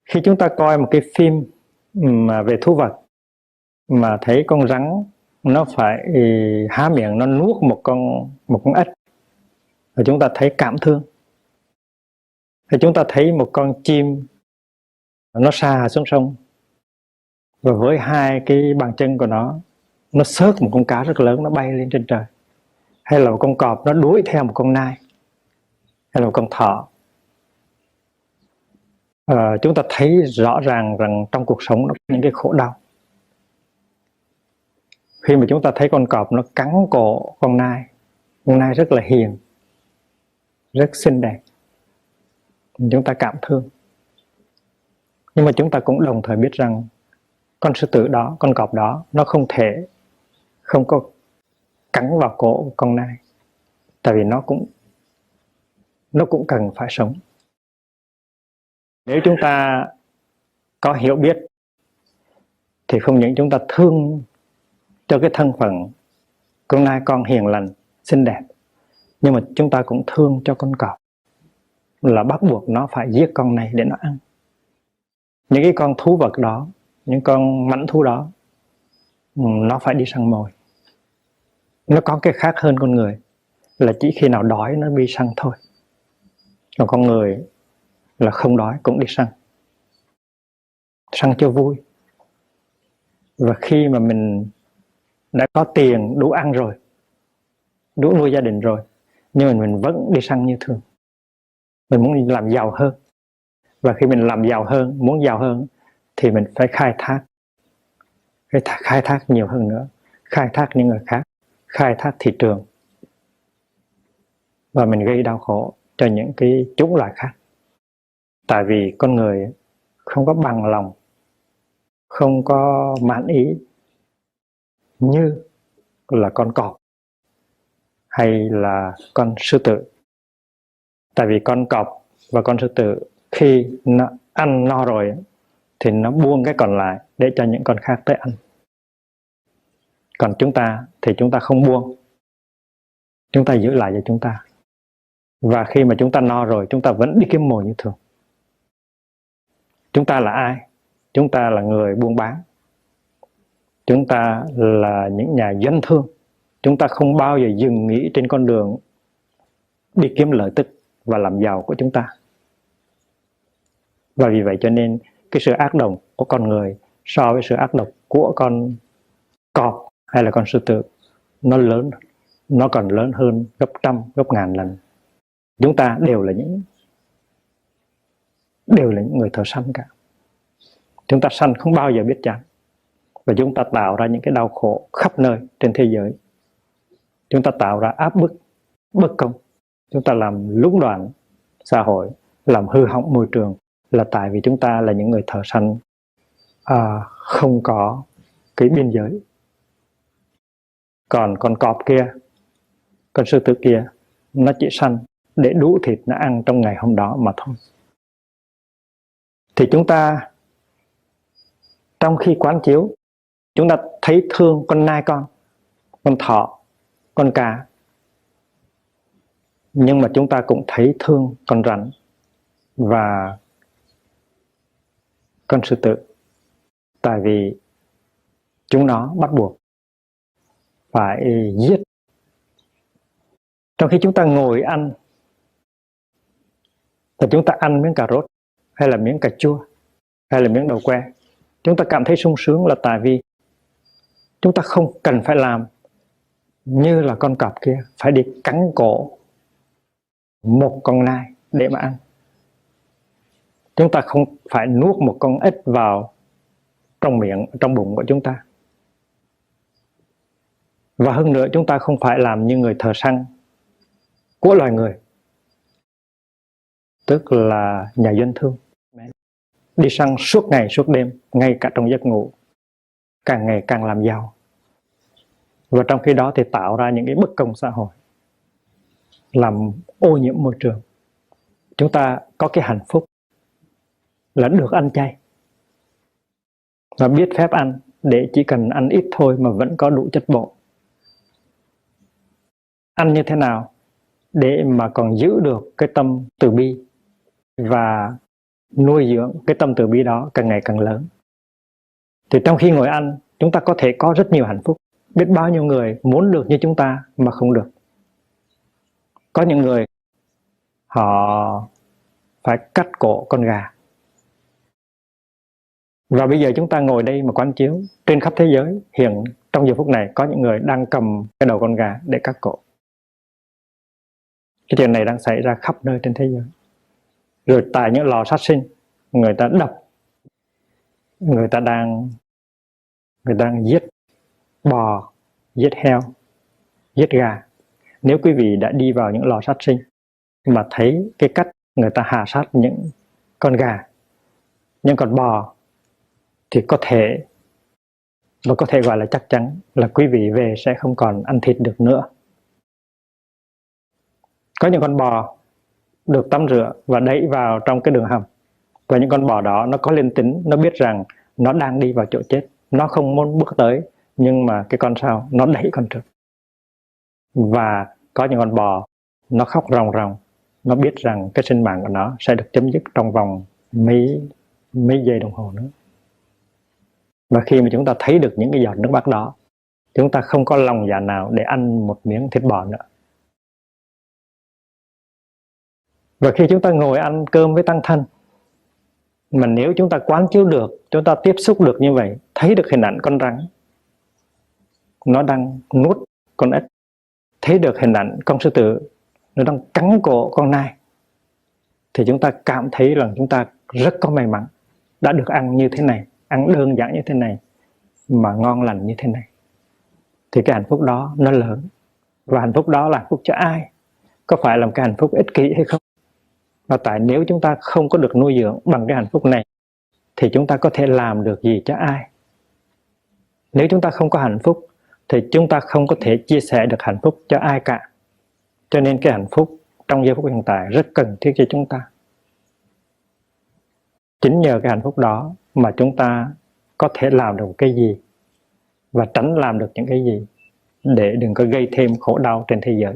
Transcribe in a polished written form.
Khi chúng ta coi một cái phim mà về thú vật mà thấy con rắn nó phải há miệng nó nuốt một con ếch, và chúng ta thấy cảm thương. Thì chúng ta thấy một con chim nó sa xuống sông, và với hai cái bàn chân của nó xớt một con cá rất lớn, nó bay lên trên trời. Hay là một con cọp nó đuổi theo một con nai, hay là một con thỏ. Chúng ta thấy rõ ràng rằng trong cuộc sống nó có những cái khổ đau. Khi mà chúng ta thấy con cọp nó cắn cổ con nai rất là hiền, rất xinh đẹp, chúng ta cảm thương. Nhưng mà chúng ta cũng đồng thời biết rằng con sư tử đó, con cọp đó, nó không có cắn vào cổ con nai, tại vì nó cũng cần phải sống. Nếu chúng ta có hiểu biết thì không những chúng ta thương cho cái thân phận con nai con hiền lành, xinh đẹp, nhưng mà chúng ta cũng thương cho con cọp, là bắt buộc nó phải giết con này để nó ăn. Những cái con thú vật đó, những con mãnh thú đó, nó phải đi săn mồi. Nó có cái khác hơn con người, là chỉ khi nào đói nó đi săn thôi. Còn con người là không đói cũng đi săn cho vui. Và khi mà mình đã có tiền đủ ăn rồi, đủ nuôi gia đình rồi, nhưng mà mình vẫn đi săn như thường. Mình muốn làm giàu hơn. Và khi mình làm giàu hơn, muốn giàu hơn, thì mình phải khai thác nhiều hơn nữa, khai thác những người khác, khai thác thị trường, và mình gây đau khổ cho những cái chủng loại khác. Tại vì con người không có bằng lòng, không có mãn ý như là con cọp hay là con sư tử. Tại vì con cọp và con sư tử khi nó ăn no rồi thì nó buông cái còn lại để cho những con khác tới ăn. Còn chúng ta thì chúng ta không buông, chúng ta giữ lại cho chúng ta. Và khi mà chúng ta no rồi, chúng ta vẫn đi kiếm mồi như thường. Chúng ta là ai? Chúng ta là người buôn bán. Chúng ta là những nhà doanh thương. Chúng ta không bao giờ dừng nghỉ trên con đường đi kiếm lợi tức và làm giàu của chúng ta. Và vì vậy cho nên cái sự ác độc của con người so với sự ác độc của con cọp hay là con sư tử, nó còn lớn hơn gấp trăm, gấp ngàn lần. Chúng ta đều là những người thợ săn cả. Chúng ta săn không bao giờ biết chán, và chúng ta tạo ra những cái đau khổ khắp nơi trên thế giới. Chúng ta tạo ra áp bức, bất công. Chúng ta làm lũng đoạn xã hội, làm hư hỏng môi trường, là tại vì chúng ta là những người thợ săn không có cái biên giới. Còn con cọp kia, con sư tử kia, nó chỉ săn để đủ thịt nó ăn trong ngày hôm đó mà thôi. Thì chúng ta trong khi quán chiếu, chúng ta thấy thương con nai con thỏ, con cá, nhưng mà chúng ta cũng thấy thương con rắn và con sư tử. Tại vì chúng nó bắt buộc phải giết. Trong khi chúng ta ngồi ăn, và chúng ta ăn miếng cà rốt, hay là miếng cà chua, hay là miếng đậu que, chúng ta cảm thấy sung sướng là tại vì chúng ta không cần phải làm như là con cọp kia, phải đi cắn cổ một con nai để mà ăn. Chúng ta không phải nuốt một con ếch vào trong miệng, trong bụng của chúng ta. Và hơn nữa, chúng ta không phải làm như người thợ săn của loài người, tức là nhà doanh thương, đi săn suốt ngày suốt đêm, ngay cả trong giấc ngủ, càng ngày càng làm giàu. Và trong khi đó thì tạo ra những cái bất công xã hội, làm ô nhiễm môi trường. Chúng ta có cái hạnh phúc là được ăn chay, và biết phép ăn để chỉ cần ăn ít thôi mà vẫn có đủ chất bổ. Ăn như thế nào để mà còn giữ được cái tâm từ bi và nuôi dưỡng cái tâm từ bi đó càng ngày càng lớn. Thì trong khi ngồi ăn, chúng ta có thể có rất nhiều hạnh phúc. Biết bao nhiêu người muốn được như chúng ta mà không được. Có những người họ phải cắt cổ con gà. Và bây giờ chúng ta ngồi đây mà quán chiếu, trên khắp thế giới hiện trong giờ phút này có những người đang cầm cái đầu con gà để cắt cổ. Cái chuyện này đang xảy ra khắp nơi trên thế giới. Rồi tại những lò sát sinh, người ta đập, người đang giết bò, giết heo, giết gà. Nếu quý vị đã đi vào những lò sát sinh mà thấy cái cách người ta hạ sát những con gà, những con bò, thì có thể gọi là chắc chắn là quý vị về sẽ không còn ăn thịt được nữa. Có những con bò được tắm rửa và đẩy vào trong cái đường hầm, và những con bò đó nó có linh tính, nó biết rằng nó đang đi vào chỗ chết, nó không muốn bước tới, nhưng mà cái con sau nó đẩy con trước. Và có những con bò nó khóc ròng ròng, nó biết rằng cái sinh mạng của nó sẽ được chấm dứt trong vòng mấy giây đồng hồ nữa. Và khi mà chúng ta thấy được những cái giọt nước mắt đó, chúng ta không có lòng dạ nào để ăn một miếng thịt bò nữa. Và khi chúng ta ngồi ăn cơm với tăng thân, mà nếu chúng ta quán chiếu được, chúng ta tiếp xúc được như vậy, thấy được hình ảnh con rắn nó đang nuốt con ếch, thấy được hình ảnh con sư tử nó đang cắn cổ con nai, thì chúng ta cảm thấy rằng chúng ta rất có may mắn đã được ăn như thế này, ăn đơn giản như thế này mà ngon lành như thế này. Thì cái hạnh phúc đó nó lớn. Và hạnh phúc đó là hạnh phúc cho ai? Có phải là một cái hạnh phúc ích kỷ hay không? Và tại nếu chúng ta không có được nuôi dưỡng bằng cái hạnh phúc này, thì chúng ta có thể làm được gì cho ai? Nếu chúng ta không có hạnh phúc thì chúng ta không có thể chia sẻ được hạnh phúc cho ai cả. Cho nên cái hạnh phúc trong giây phút hiện tại rất cần thiết cho chúng ta. Chính nhờ cái hạnh phúc đó mà chúng ta có thể làm được cái gì và tránh làm được những cái gì để đừng có gây thêm khổ đau trên thế giới.